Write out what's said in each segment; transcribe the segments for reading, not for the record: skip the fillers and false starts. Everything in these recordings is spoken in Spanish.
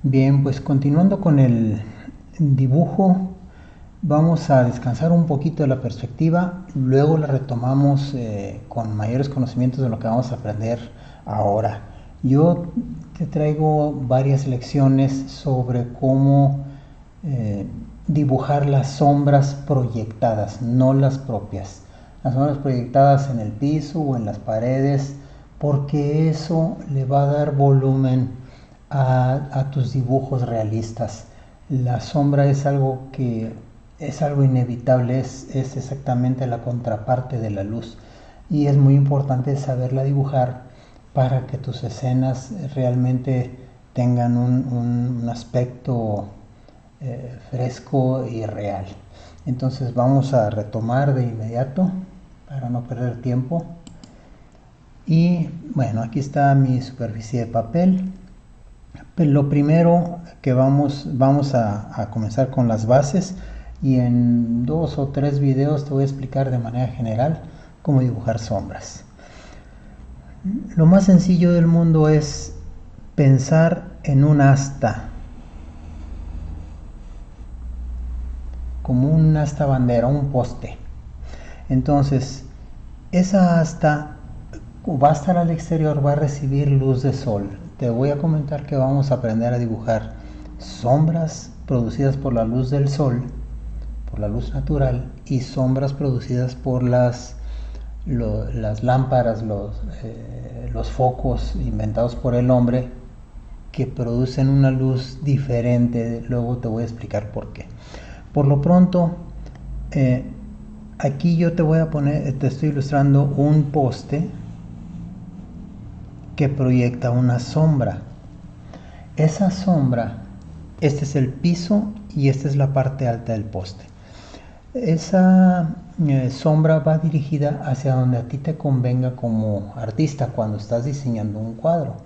Bien, pues continuando con el dibujo, vamos a descansar un poquito de la perspectiva, luego la retomamos con mayores conocimientos de lo que vamos a aprender ahora. Yo te traigo varias lecciones sobre cómo dibujar las sombras proyectadas, no las propias. Las sombras proyectadas en el piso o en las paredes, porque eso le va a dar volumen a tus dibujos realistas. La sombra es algo que es algo inevitable, es exactamente la contraparte de la luz y es muy importante saberla dibujar para que tus escenas realmente tengan un aspecto fresco y real. Entonces vamos a retomar de inmediato para no perder tiempo. Y bueno, aquí está mi superficie de papel. Lo primero que vamos a comenzar con las bases, y en 2 o 3 videos te voy a explicar de manera general cómo dibujar sombras. Lo más sencillo del mundo es pensar en un asta, como un asta bandera, un poste. Entonces, esa asta va a estar al exterior, va a recibir luz de sol. Te voy a comentar que vamos a aprender a dibujar sombras producidas por la luz del sol, por la luz natural, y sombras producidas por las lámparas, los focos inventados por el hombre, que producen una luz diferente. Luego te voy a explicar por qué. Por lo pronto, aquí yo te estoy ilustrando un poste que proyecta una sombra. Esa sombra, este es el piso y esta es la parte alta del poste. Esa sombra va dirigida hacia donde a ti te convenga como artista cuando estás diseñando un cuadro.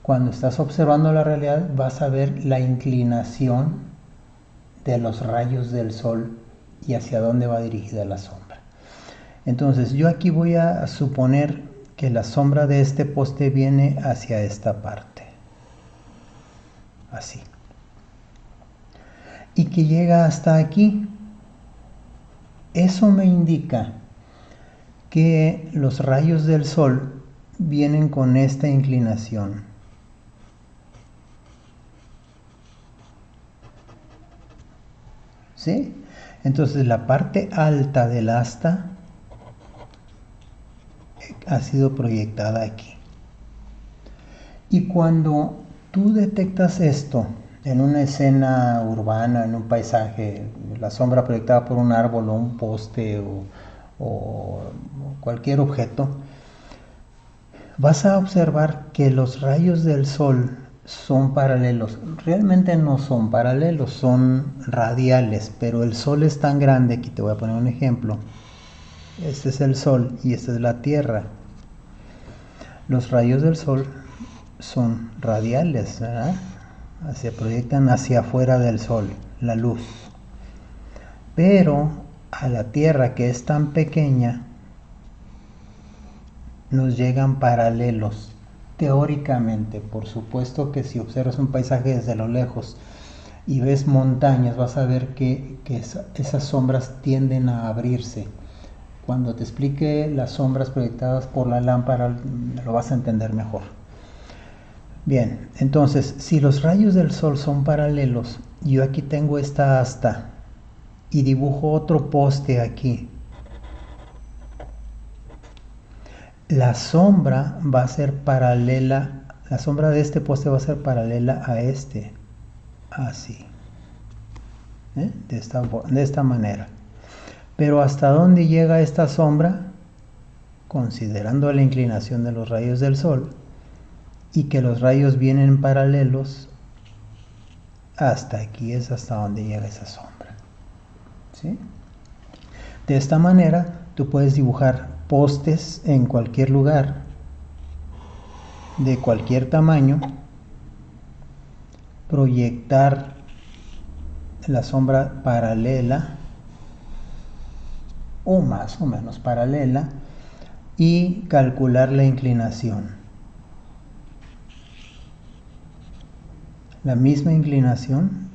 Cuando estás observando la realidad vas a ver la inclinación de los rayos del sol y hacia dónde va dirigida la sombra. Entonces yo aquí voy a suponer que la sombra de este poste viene hacia esta parte, así, y que llega hasta aquí. Eso me indica que los rayos del sol vienen con esta inclinación. ¿Sí? Entonces la parte alta del asta ha sido proyectada aquí. Y cuando tú detectas esto en una escena urbana, en un paisaje, la sombra proyectada por un árbol o un poste o cualquier objeto, vas a observar que los rayos del sol son paralelos. Realmente no son paralelos, son radiales, pero el sol es tan grande, aquí te voy a poner un ejemplo. Este es el sol y esta es la tierra. Los rayos del sol son radiales, ¿verdad? Se proyectan hacia afuera del sol, la luz. Pero a la tierra, que es tan pequeña, nos llegan paralelos. Teóricamente, por supuesto que si observas un paisaje desde lo lejos y ves montañas, vas a ver que esas sombras tienden a abrirse. Cuando te explique las sombras proyectadas por la lámpara, lo vas a entender mejor. Bien, entonces, si los rayos del sol son paralelos, yo aquí tengo esta asta y dibujo otro poste aquí. La sombra va a ser paralela, la sombra de este poste va a ser paralela a este, así, de esta manera. Pero ¿hasta dónde llega esta sombra? Considerando la inclinación de los rayos del sol y que los rayos vienen paralelos, hasta aquí es hasta donde llega esa sombra. ¿Sí? De esta manera tú puedes dibujar postes en cualquier lugar, de cualquier tamaño, proyectar la sombra paralela o más o menos paralela y calcular la inclinación. la misma inclinación.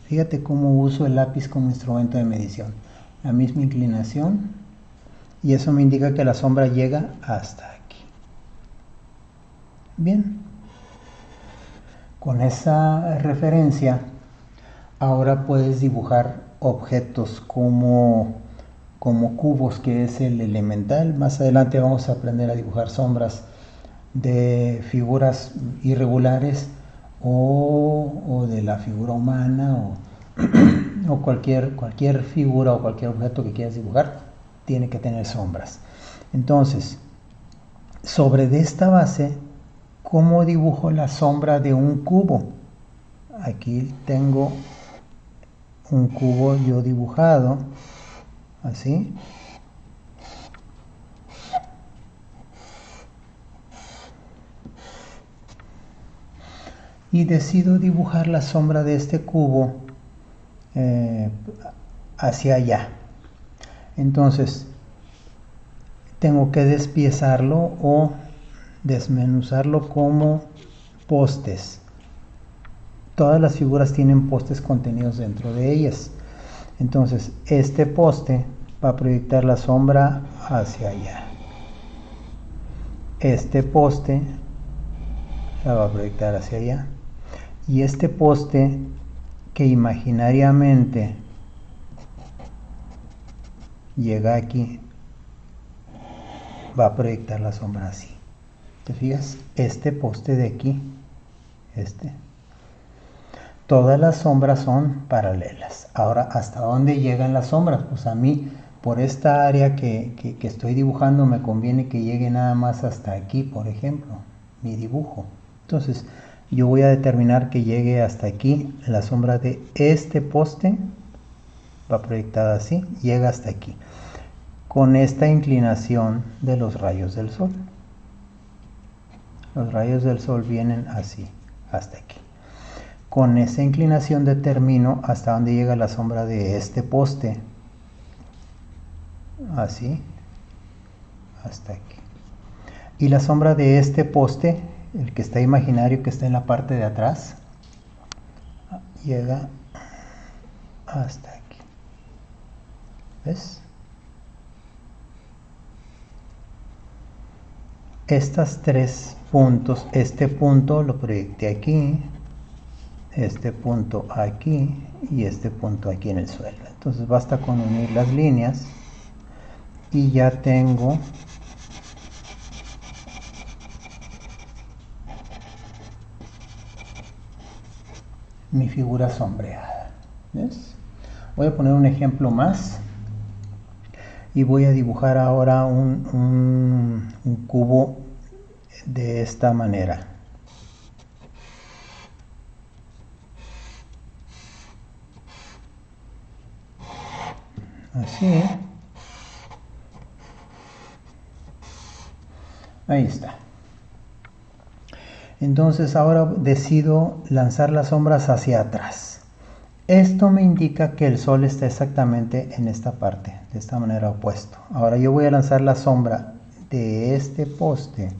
Fíjate cómo uso el lápiz como instrumento de medición. La misma inclinación, y eso me indica que la sombra llega hasta aquí. Bien, con esa referencia ahora puedes dibujar objetos como cubos, que es el elemental. Más adelante vamos a aprender a dibujar sombras de figuras irregulares o de la figura humana o cualquier figura o cualquier objeto que quieras dibujar tiene que tener sombras. Entonces, sobre de esta base, ¿cómo dibujo la sombra de un cubo? Aquí tengo un cubo yo dibujado, así. Y decido dibujar la sombra de este cubo hacia allá. Entonces, tengo que despiezarlo o desmenuzarlo como postes. Todas las figuras tienen postes contenidos dentro de ellas. Entonces, este poste va a proyectar la sombra hacia allá. Este poste la va a proyectar hacia allá. Y este poste que imaginariamente llega aquí, va a proyectar la sombra así. ¿Te fijas? Este poste de aquí, todas las sombras son paralelas. Ahora, ¿hasta dónde llegan las sombras? Pues a mí, por esta área que estoy dibujando, me conviene que llegue nada más hasta aquí, por ejemplo, mi dibujo. Entonces, yo voy a determinar que llegue hasta aquí. La sombra de este poste va proyectada así, llega hasta aquí, con esta inclinación de los rayos del sol. Los rayos del sol vienen así, hasta aquí. Con esa inclinación determino hasta dónde llega la sombra de este poste. Así, hasta aquí. Y la sombra de este poste, el que está imaginario, que está en la parte de atrás, llega hasta aquí. ¿Ves? Estas tres puntos, este punto lo proyecté aquí, este punto aquí y este punto aquí en el suelo. Entonces basta con unir las líneas y ya tengo mi figura sombreada. ¿Ves? Voy a poner un ejemplo más y voy a dibujar ahora un cubo de esta manera. Así. Ahí está. Entonces ahora decido lanzar las sombras hacia atrás. Esto me indica que el sol está exactamente en esta parte, de esta manera opuesto. Ahora yo voy a lanzar la sombra de este poste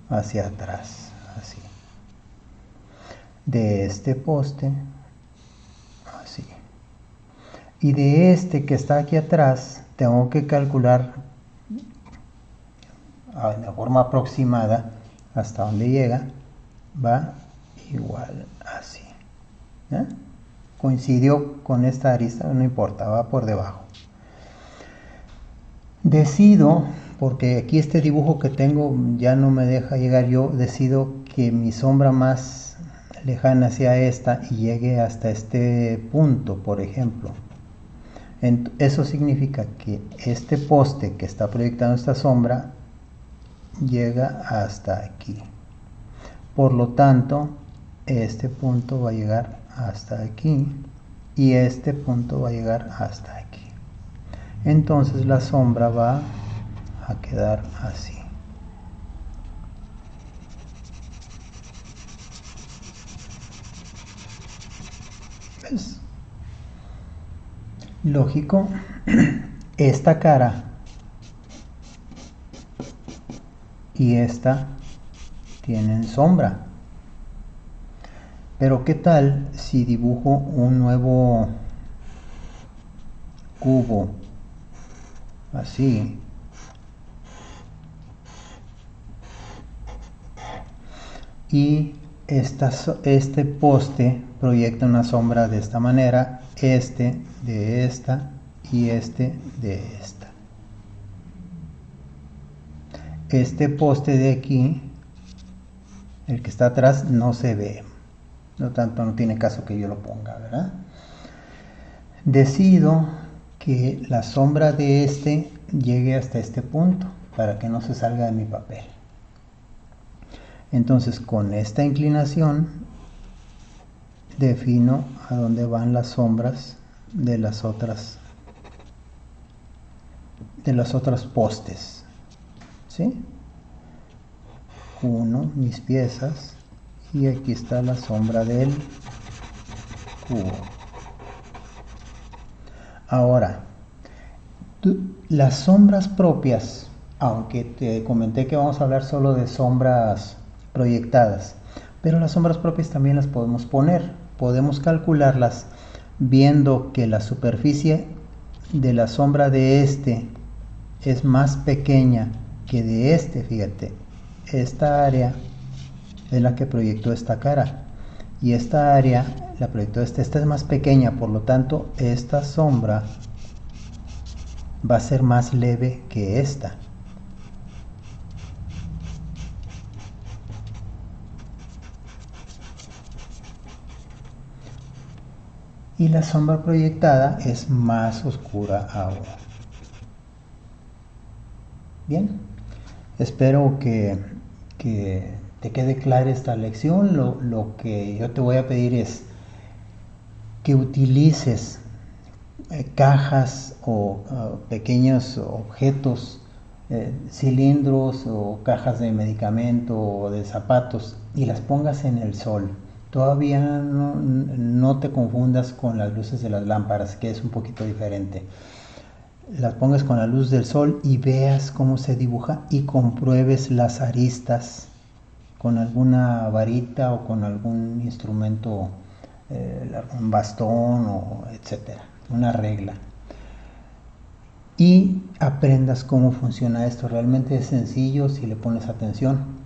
hacia atrás, así. De este poste, así. Y de este que está aquí atrás, tengo que calcular de forma aproximada hasta donde llega. Va igual así. ¿Eh? Coincidió con esta arista, no importa, va por debajo. Decido, porque aquí este dibujo que tengo ya no me deja llegar, yo decido que mi sombra más lejana sea esta y llegue hasta este punto, por ejemplo. Eso significa que este poste que está proyectando esta sombra llega hasta aquí. Por lo tanto, este punto va a llegar hasta aquí y este punto va a llegar hasta aquí. Entonces la sombra va a quedar así. ¿Ves? Lógico, esta cara y esta tienen sombra. Pero ¿qué tal si dibujo un nuevo cubo así? Y este poste proyecta una sombra de esta manera, este de esta y este de esta. Este poste de aquí, el que está atrás, no se ve, no tanto, no tiene caso que yo lo ponga, ¿verdad? Decido que la sombra de este llegue hasta este punto para que no se salga de mi papel. Entonces, con esta inclinación defino a dónde van las sombras de las otras postes, ¿sí? Uno, mis piezas, y aquí está la sombra del cubo. Ahora, las sombras propias, aunque te comenté que vamos a hablar solo de sombras proyectadas, pero las sombras propias también las podemos poner, podemos calcularlas viendo que la superficie de la sombra de este es más pequeña que de este. Fíjate, esta área es la que proyectó esta cara y esta área la proyectó esta es más pequeña, por lo tanto esta sombra va a ser más leve que esta. Y la sombra proyectada es más oscura aún. Bien, espero que te quede clara esta lección. Lo que yo te voy a pedir es que utilices cajas o pequeños objetos, cilindros o cajas de medicamento o de zapatos y las pongas en el sol. Todavía no te confundas con las luces de las lámparas, que es un poquito diferente. Las pongas con la luz del sol y veas cómo se dibuja y compruebes las aristas con alguna varita o con algún instrumento, un bastón o etcétera, una regla. Y aprendas cómo funciona esto. Realmente es sencillo si le pones atención.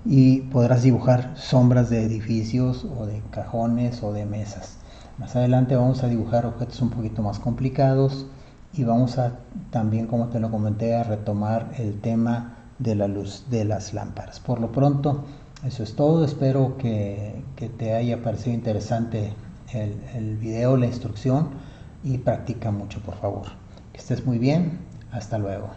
Y podrás dibujar sombras de edificios o de cajones o de mesas. Más adelante vamos a dibujar objetos un poquito más complicados y vamos a también, como te lo comenté, a retomar el tema de la luz de las lámparas. Por lo pronto, eso es todo. Espero que te haya parecido interesante el video, la instrucción, y practica mucho, por favor. Que estés muy bien. Hasta luego.